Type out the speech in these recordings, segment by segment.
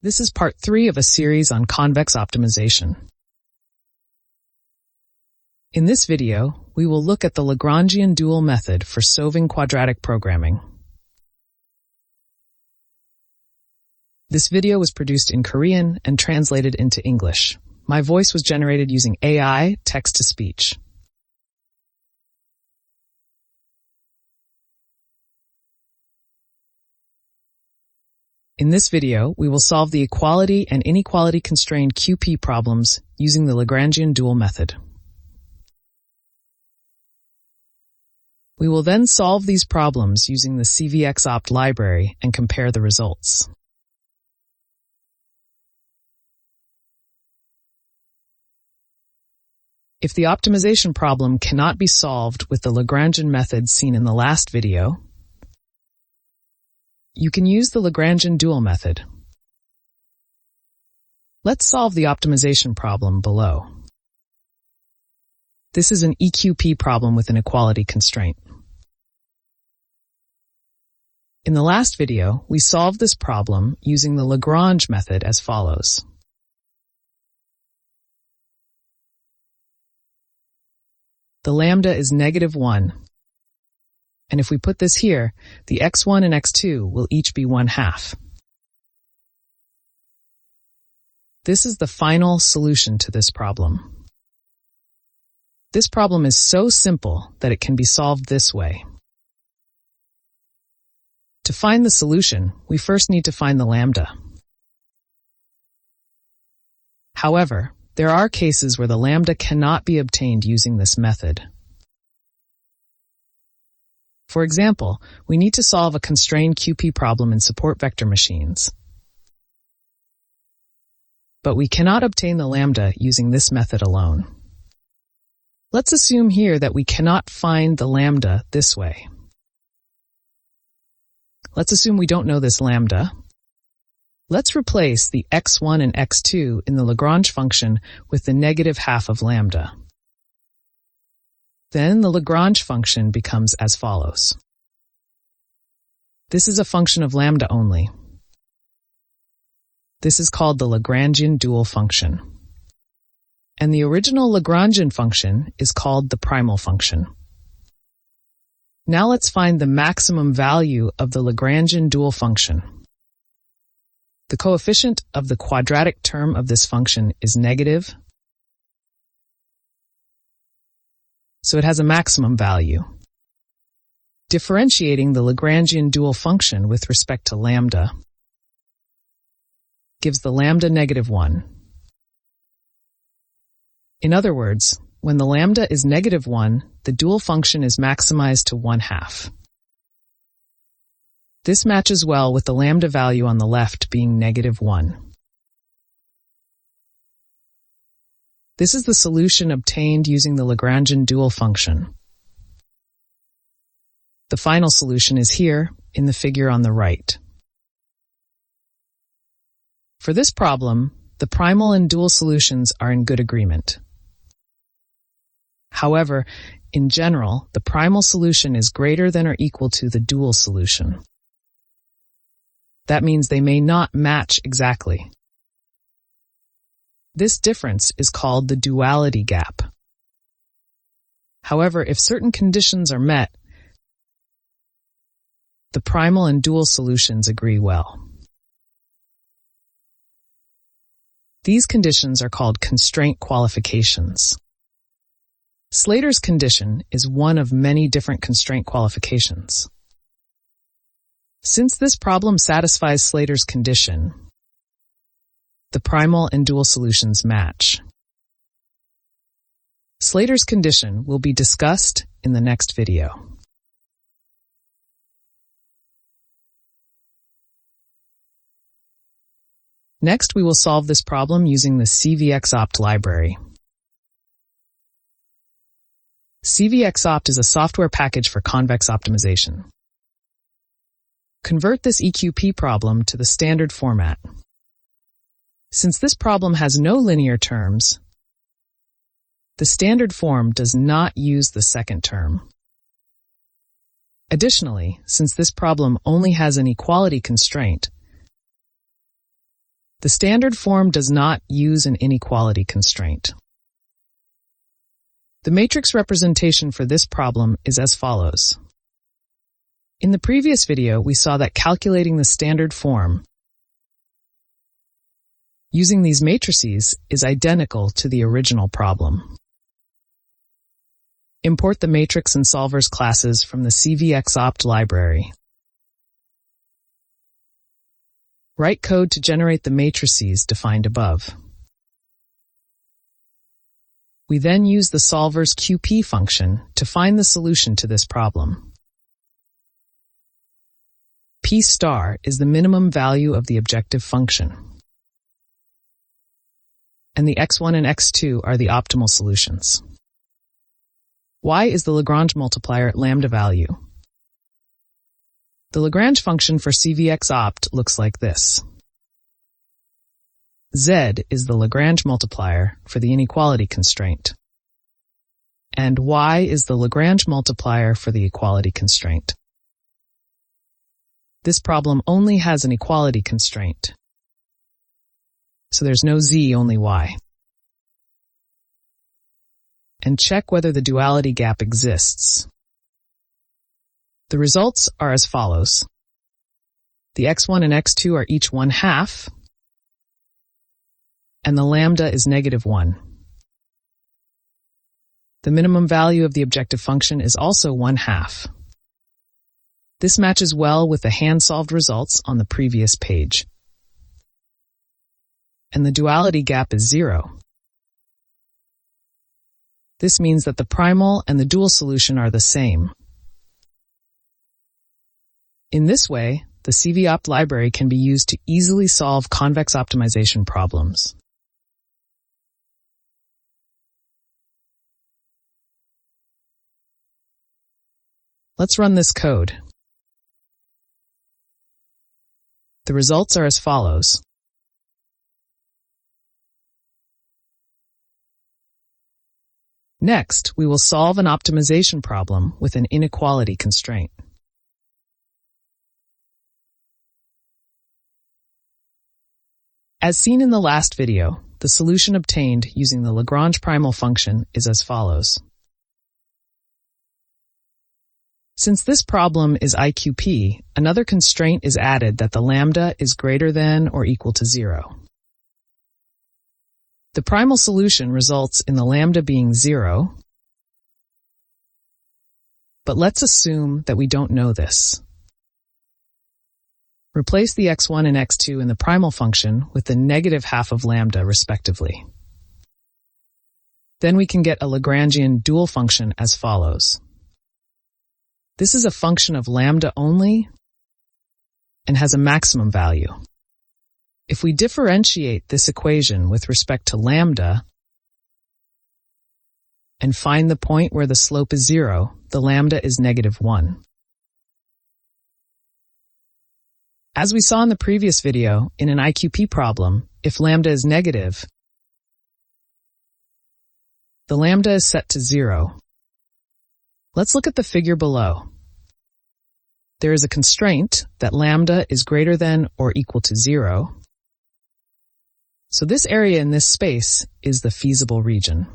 This is part 3 of a series on convex optimization. In this video, we will look at the Lagrangian dual method for solving quadratic programming. This video was produced in Korean and translated into English. My voice was generated using AI, text-to-speech. In this video, we will solve the equality and inequality constrained QP problems using the Lagrangian dual method. We will then solve these problems using the CvxOpt library and compare the results. If the optimization problem cannot be solved with the Lagrangian method seen in the last video, you can use the Lagrangian dual method. Let's solve the optimization problem below. This is an EQP problem with an equality constraint. In the last video, we solved this problem using the Lagrange method as follows. The lambda is -1. And if we put this here, the x1 and x2 will each be 1/2. This is the final solution to this problem. This problem is so simple that it can be solved this way. To find the solution, we first need to find the lambda. However, there are cases where the lambda cannot be obtained using this method. For example, we need to solve a constrained QP problem in support vector machines. But we cannot obtain the lambda using this method alone. Let's assume here that we cannot find the lambda this way. Let's assume we don't know this lambda. Let's replace the x1 and x2 in the Lagrange function with the -1/2 of lambda. Then the Lagrange function becomes as follows. This is a function of lambda only. This is called the Lagrangian dual function. And the original Lagrangian function is called the primal function. Now let's find the maximum value of the Lagrangian dual function. The coefficient of the quadratic term of this function is negative, so it has a maximum value. Differentiating the Lagrangian dual function with respect to lambda gives the lambda -1. In other words, when the lambda is -1, the dual function is maximized to 1/2. This matches well with the lambda value on the left being -1. This is the solution obtained using the Lagrangian dual function. The final solution is here in the figure on the right. For this problem, the primal and dual solutions are in good agreement. However, in general, the primal solution is greater than or equal to the dual solution. That means they may not match exactly. This difference is called the duality gap. However, if certain conditions are met, the primal and dual solutions agree well. These conditions are called constraint qualifications. Slater's condition is one of many different constraint qualifications. Since this problem satisfies Slater's condition, the primal and dual solutions match. Slater's condition will be discussed in the next video. Next, we will solve this problem using the CvxOpt library. CvxOpt is a software package for convex optimization. Convert this EQP problem to the standard format. Since this problem has no linear terms, the standard form does not use the second term. Additionally, since this problem only has an equality constraint, The standard form does not use an inequality constraint. The matrix representation for this problem is as follows. In the previous video, we saw that calculating the standard form using these matrices is identical to the original problem. Import the matrix and solvers classes from the CvxOpt library. Write code to generate the matrices defined above. We then use the solver's QP function to find the solution to this problem. P star is the minimum value of the objective function, and the x1 and x2 are the optimal solutions. Y is the Lagrange multiplier lambda value. The Lagrange function for CvxOpt looks like this. Z is the Lagrange multiplier for the inequality constraint, and Y is the Lagrange multiplier for the equality constraint. This problem only has an equality constraint, so there's no Z, only Y. And check whether the duality gap exists. The results are as follows. The x1 and x2 are each 1/2, and the lambda is -1. The minimum value of the objective function is also 1/2. This matches well with the hand-solved results on the previous page. And the duality gap is 0. This means that the primal and the dual solution are the same. In this way, the CvxOpt library can be used to easily solve convex optimization problems. Let's run this code. The results are as follows. Next, we will solve an optimization problem with an inequality constraint. As seen in the last video, the solution obtained using the Lagrange primal function is as follows. Since this problem is IQP, another constraint is added that the lambda is greater than or equal to 0. The primal solution results in the lambda being 0, but let's assume that we don't know this. Replace the x1 and x2 in the primal function with the -half of lambda, respectively. Then we can get a Lagrangian dual function as follows. This is a function of lambda only and has a maximum value. If we differentiate this equation with respect to lambda and find the point where the slope is 0, the lambda is -1. As we saw in the previous video, in an IQP problem, if lambda is negative, the lambda is set to 0. Let's look at the figure below. There is a constraint that lambda is greater than or equal to 0. So this area in this space is the feasible region.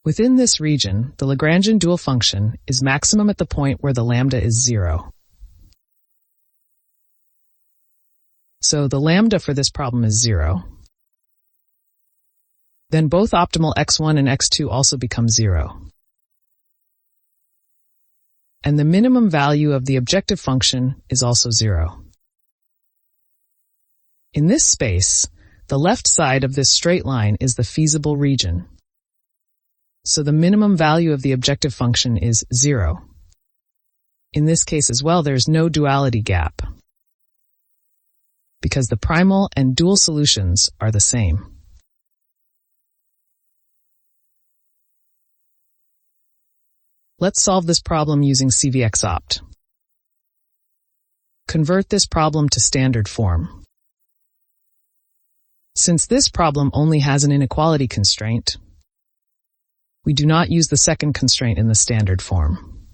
Within this region, the Lagrangian dual function is maximum at the point where the lambda is 0. So the lambda for this problem is 0. Then both optimal x1 and x2 also become 0. And the minimum value of the objective function is also 0. In this space, the left side of this straight line is the feasible region. So the minimum value of the objective function is 0. In this case as well, there's no duality gap, because the primal and dual solutions are the same. Let's solve this problem using CvxOpt. Convert this problem to standard form. Since this problem only has an inequality constraint, we do not use the second constraint in the standard form.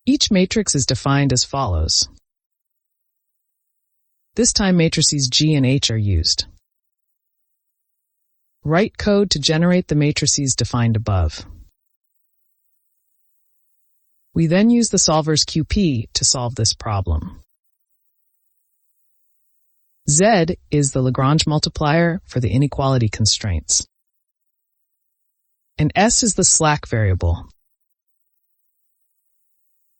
Each matrix is defined as follows. This time matrices G and H are used. Write code to generate the matrices defined above. We then use the solver's QP to solve this problem. Z is the Lagrange multiplier for the inequality constraints. And S is the slack variable.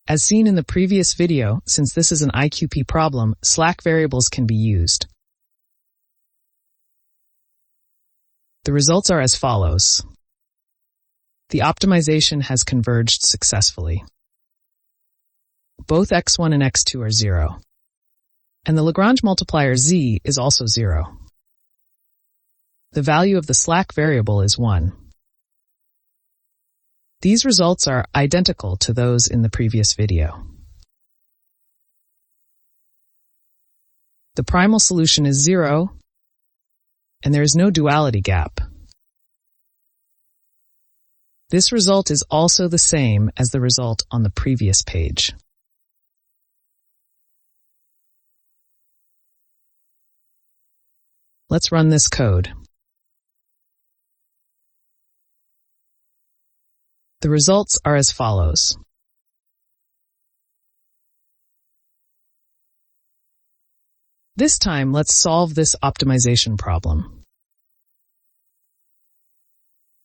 As seen in the previous video, since this is an IQP problem, slack variables can be used. The results are as follows. The optimization has converged successfully. Both x1 and x2 are 0. And the Lagrange multiplier z is also 0. The value of the slack variable is 1. These results are identical to those in the previous video. The primal solution is 0, and there is no duality gap. This result is also the same as the result on the previous page. Let's run this code. The results are as follows. This time, let's solve this optimization problem.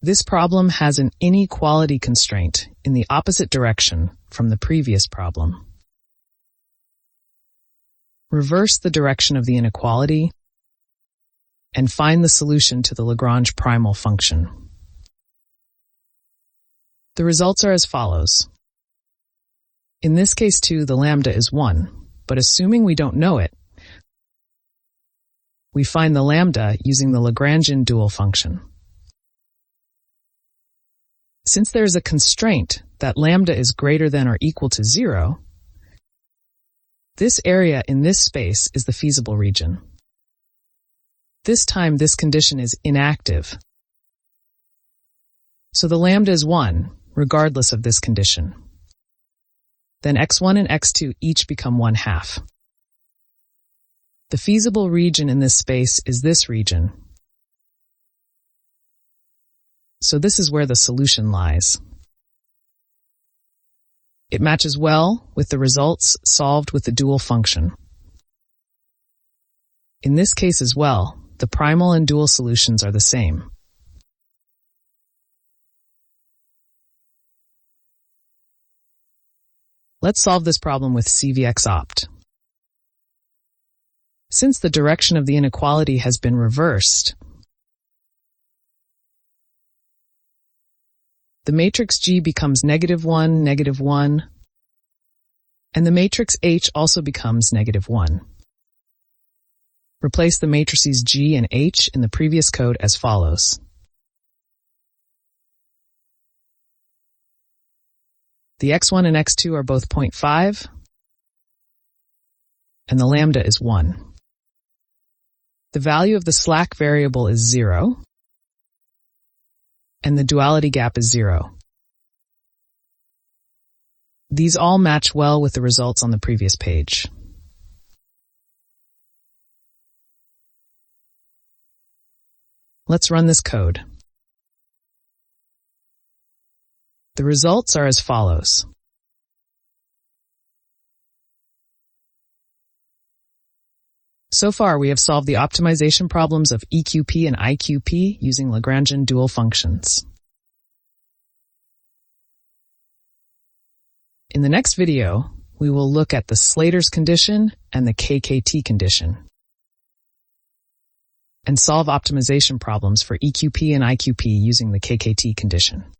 This problem has an inequality constraint in the opposite direction from the previous problem. Reverse the direction of the inequality and find the solution to the Lagrange primal function. The results are as follows. In this case too, the lambda is 1, but assuming we don't know it, we find the lambda using the Lagrangian dual function. Since there is a constraint that lambda is greater than or equal to 0, this area in this space is the feasible region. This time, this condition is inactive. So the lambda is 1, regardless of this condition. Then x1 and x2 each become 1/2. The feasible region in this space is this region. So this is where the solution lies. It matches well with the results solved with the dual function. In this case as well, the primal and dual solutions are the same. Let's solve this problem with CvxOpt. Since the direction of the inequality has been reversed, the matrix G becomes -1, -1, and the matrix H also becomes -1. Replace the matrices G and H in the previous code as follows. The x1 and x2 are both 0.5, and the lambda is 1. The value of the slack variable is 0, and the duality gap is 0. These all match well with the results on the previous page. Let's run this code. The results are as follows. So far, we have solved the optimization problems of EQP and IQP using Lagrangian dual functions. In the next video, we will look at the Slater's condition and the KKT condition, and solve optimization problems for EQP and IQP using the KKT condition.